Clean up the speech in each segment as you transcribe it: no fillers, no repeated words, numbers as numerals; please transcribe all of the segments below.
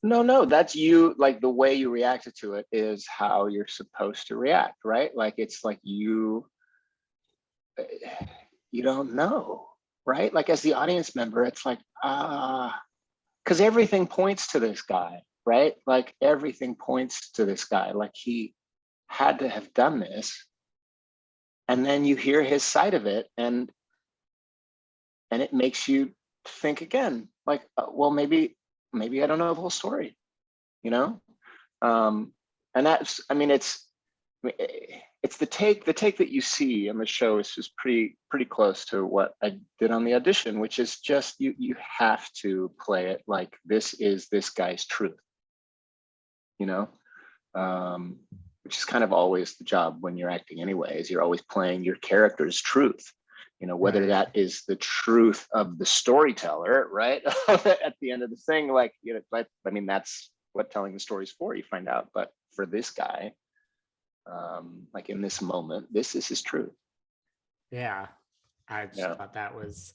No, that's you. Like the way you reacted to it is how you're supposed to react, right? Like it's like you don't know, right? Like as the audience member, it's like because everything points to this guy, right? Like everything points to this guy. Like he had to have done this, and then you hear his side of it, and it makes you think again. Like, well, maybe I don't know the whole story, you know. And that's, I mean, it's the take that you see on the show is just pretty close to what I did on the audition, which is just you have to play it like this is this guy's truth, you know. Which is kind of always the job when you're acting anyway, is you're always playing your character's truth, you know, whether that is the truth of the storyteller, right? At the end of the thing, like, you know, I mean, that's what telling the story is for, you find out. But for this guy, like in this moment, this is his truth. Yeah. I just thought that was,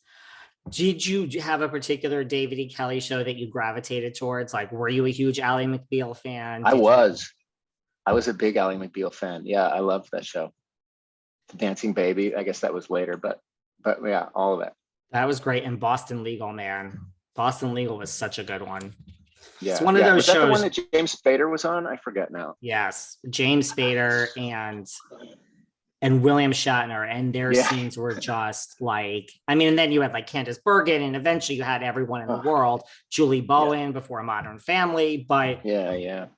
did you have a particular David E. Kelley show that you gravitated towards? Like, were you a huge Ally McBeal fan? I was a big Ally McBeal fan. Yeah, I loved that show. Dancing Baby, I guess that was later, but yeah, all of that. That was great. And Boston Legal, man. Boston Legal was such a good one. Yeah, it's one of those was shows. That the one that James Spader was on? I forget now. Yes, James Spader and William Shatner, and their scenes were just like, I mean, and then you had like Candice Bergen, and eventually you had everyone in the world, Julie Bowen before A Modern Family, but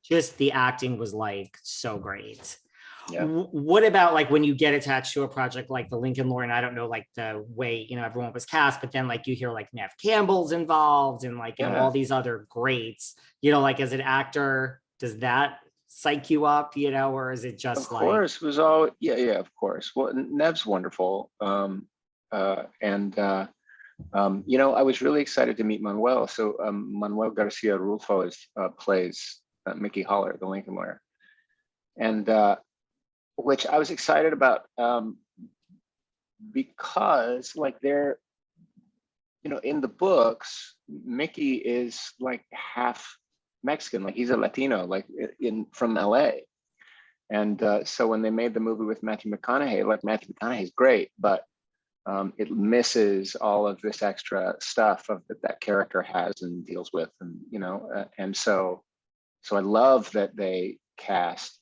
just the acting was like so great. Yeah. What about like when you get attached to a project like the Lincoln Lawyer? And I don't know like the way, you know, everyone was cast, but then like you hear like Nev Campbell's involved and like, you know, all these other greats, you know, like as an actor, does that psych you up, you know, or is it just like? Of course, it was all, of course. Well, Nev's wonderful. You know, I was really excited to meet Manuel. So Manuel Garcia Rulfo plays Mickey Holler, the Lincoln Lawyer. And which I was excited about because like they're, you know, in the books, Mickey is like half Mexican, like he's a Latino, like from LA. And so when they made the movie with Matthew McConaughey, like Matthew McConaughey's great, but it misses all of this extra stuff that character has and deals with, and you know, and so I love that they cast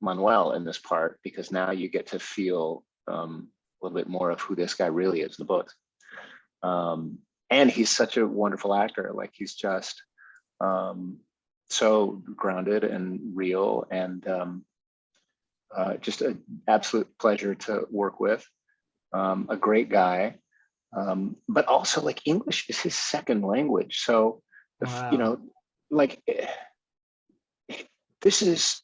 Manuel in this part, because now you get to feel a little bit more of who this guy really is in the books. And he's such a wonderful actor. Like he's just so grounded and real, and just an absolute pleasure to work with. A great guy, but also like English is his second language. So, you know, like this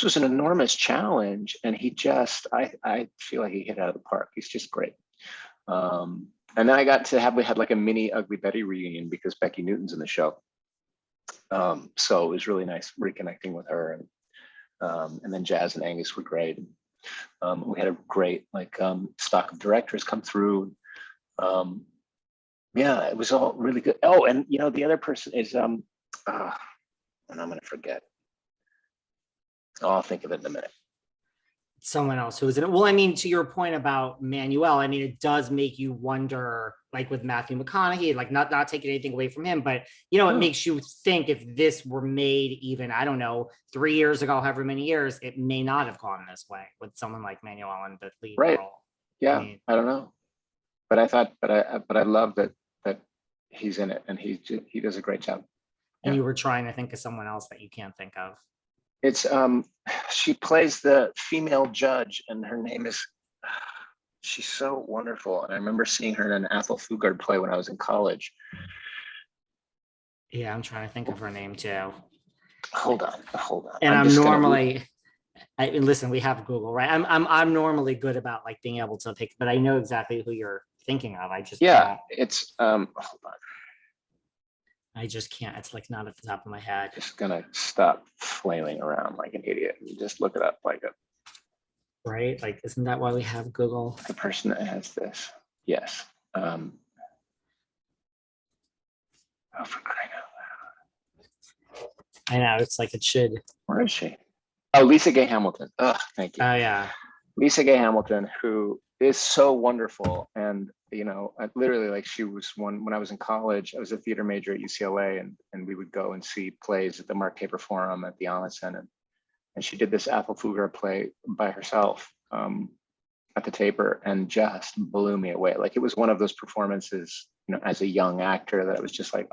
was an enormous challenge, and he just, I feel like he hit it out of the park. He's just great. And then we had like a mini Ugly Betty reunion because Becki Newton's in the show. So it was really nice reconnecting with her, and then Jazz and Angus were great. We had a great like stock of directors come through. Yeah, it was all really good. Oh, and you know, the other person is and I'm gonna forget. I'll think of it in a minute. Someone else who was in it. Well, I mean, to your point about Manuel, I mean, it does make you wonder, like with Matthew McConaughey, like not taking anything away from him, but you know, it makes you think if this were made even, I don't know, 3 years ago, however many years, it may not have gone this way with someone like Manuel in the lead role. Yeah, I mean, I don't know, but I love that he's in it, and he does a great job. And you were trying to think of someone else that you can't think of. It's she plays the female judge, and her name is, she's so wonderful. And I remember seeing her in an Athol Fugard play when I was in college. Yeah, I'm trying to think of her name too. Hold on. And I'm normally, listen, we have Google, right? I'm normally good about like being able to pick, but I know exactly who you're thinking of. I just it's hold on. I just can't. It's like not at the top of my head. Just gonna stop flailing around like an idiot and just look it up like a. Right? Like, isn't that why we have Google? The person that has this. Yes. Oh, for crying out loud. I know, it's like it should. Where is she? Oh, Lisa Gay Hamilton. Thank you. Oh yeah. Lisa Gay Hamilton, who is so wonderful. And, I literally, like, she was one, when I was in college, I was a theater major at UCLA, and we would go and see plays at the Mark Taper Forum at the Onsen. And she did this Athol Fugger play by herself at the Taper, and just blew me away. Like, it was one of those performances, as a young actor, that I was just like,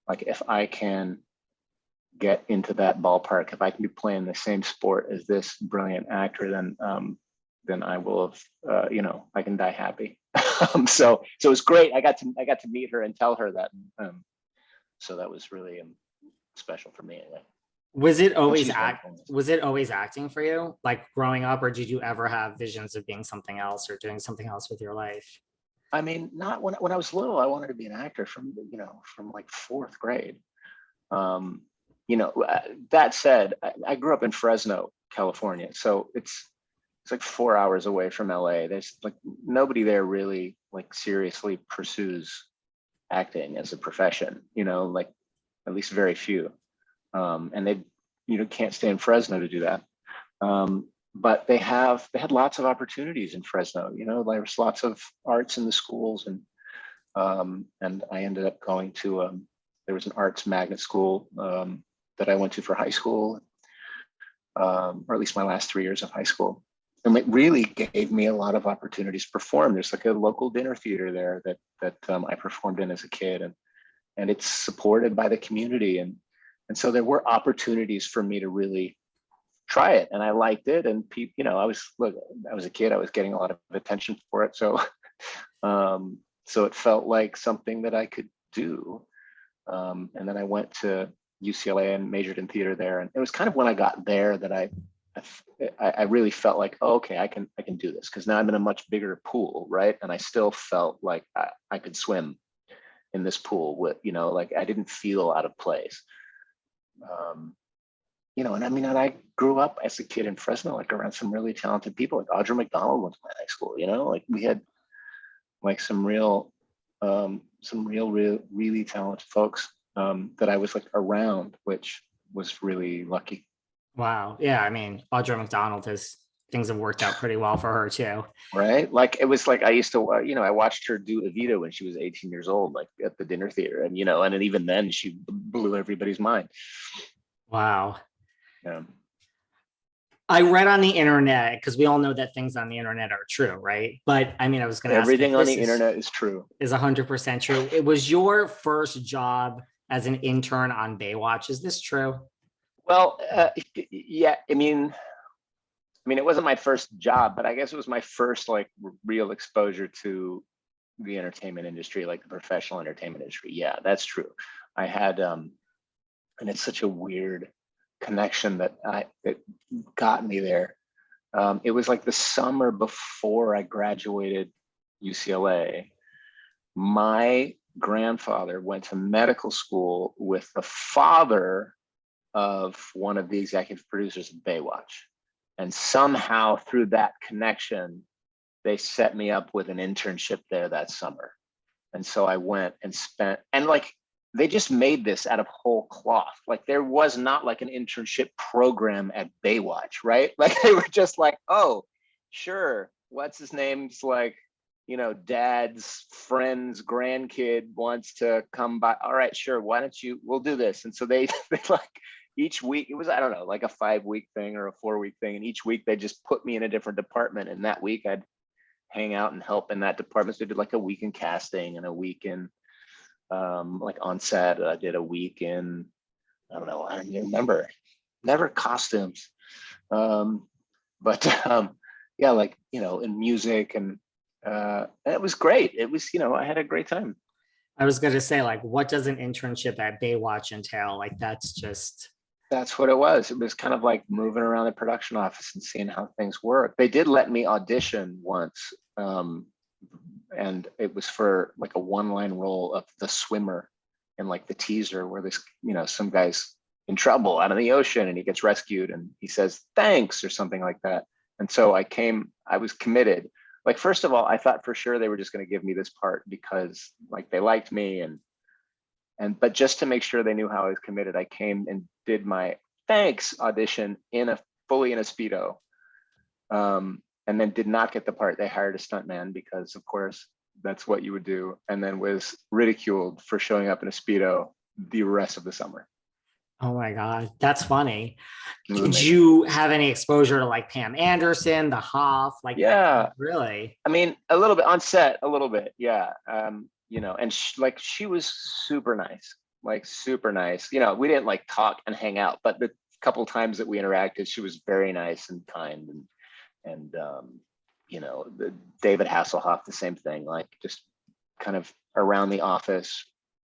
like, if I can get into that ballpark, if I can be playing the same sport as this brilliant actor, then I will have, I can die happy. So it was great. I got to meet her and tell her that. So that was really special for me. Was it always acting for you, like growing up, or did you ever have visions of being something else or doing something else with your life? I mean, not when I was little. I wanted to be an actor from like fourth grade. That said, I grew up in Fresno, California, so it's like 4 hours away from LA. There's like nobody there really like seriously pursues acting as a profession, like at least very few. And they, can't stay in Fresno to do that. But they had lots of opportunities in Fresno. There's lots of arts in the schools, and I ended up going to there was an arts magnet school that I went to for high school, or at least my last 3 years of high school. And it really gave me a lot of opportunities to perform. There's like a local dinner theater there that I performed in as a kid, and it's supported by the community. And so there were opportunities for me to really try it, and I liked it. And I was a kid, I was getting a lot of attention for it. So, so it felt like something that I could do. And then I went to UCLA and majored in theater there. And it was kind of when I got there that I really felt like, oh, okay, I can do this, because now I'm in a much bigger pool, right? And I still felt like I could swim in this pool with, like I didn't feel out of place. And I mean, and I grew up as a kid in Fresno, like around some really talented people. Like Audra McDonald went to my high school, like we had like some real really talented folks that I was like around, which was really lucky. Wow. Yeah. I mean, Audra McDonald things have worked out pretty well for her too. Right. Like it was like I used to, I watched her do Evita when she was 18 years old, like at the dinner theater. And, and then even then she blew everybody's mind. Wow. Yeah. I read on the internet, because we all know that things on the internet are true, right? But I mean, I was going to ask, everything on the internet is true. Is 100% true. It was your first job as an intern on Baywatch. Is this true? Well, yeah. I mean, it wasn't my first job, but I guess it was my first like real exposure to the entertainment industry, like the professional entertainment industry. Yeah, that's true. I had, and it's such a weird connection that got me there. It was like the summer before I graduated UCLA. My grandfather went to medical school with the father of one of the executive producers of Baywatch. And somehow through that connection, they set me up with an internship there that summer. And so I went and and like, they just made this out of whole cloth. Like there was not like an internship program at Baywatch, right? Like they were just like, oh, sure. What's his name's like, dad's friend's grandkid wants to come by. All right, sure. Why don't we'll do this. And so they like each week, it was, I don't know, like a 5-week thing or a 4-week thing. And each week they just put me in a different department. And that week I'd hang out and help in that department. So they did like a week in casting and a week in like on set. I did a week in, I don't know, I don't even remember, never costumes. But yeah, like, in music and it was great. It was, I had a great time. I was going to say, like, what does an internship at Baywatch entail? Like, that's what it was. It was kind of like moving around the production office and seeing how things work. They did let me audition once. And it was for like a one-line role of the swimmer in like the teaser where this, some guy's in trouble out in the ocean and he gets rescued and he says, thanks, or something like that. And so I was committed. Like, first of all, I thought for sure they were just going to give me this part because like they liked me and but just to make sure they knew how I was committed, I came and did my thanks audition fully in a Speedo. And then did not get the part. They hired a stuntman because, of course, that's what you would do, and then was ridiculed for showing up in a Speedo the rest of the summer. Oh my God, that's funny. Did Amazing. you have any exposure to like Pam Anderson, the Hoff? Like, yeah, really? I mean, a little bit on set, a little bit, yeah. You know, and she was super nice, like super nice. You know, we didn't like talk and hang out, but the couple times that we interacted, she was very nice and kind, and you know, the David Hasselhoff, the same thing, like just kind of around the office,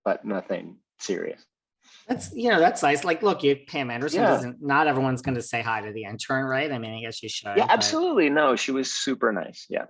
but nothing serious. That's, you know, that's nice. Like, look, Pam Anderson Yeah. not everyone's going to say hi to the intern, right? I mean, I guess you should. Yeah, but- absolutely. No, she was super nice. Yeah.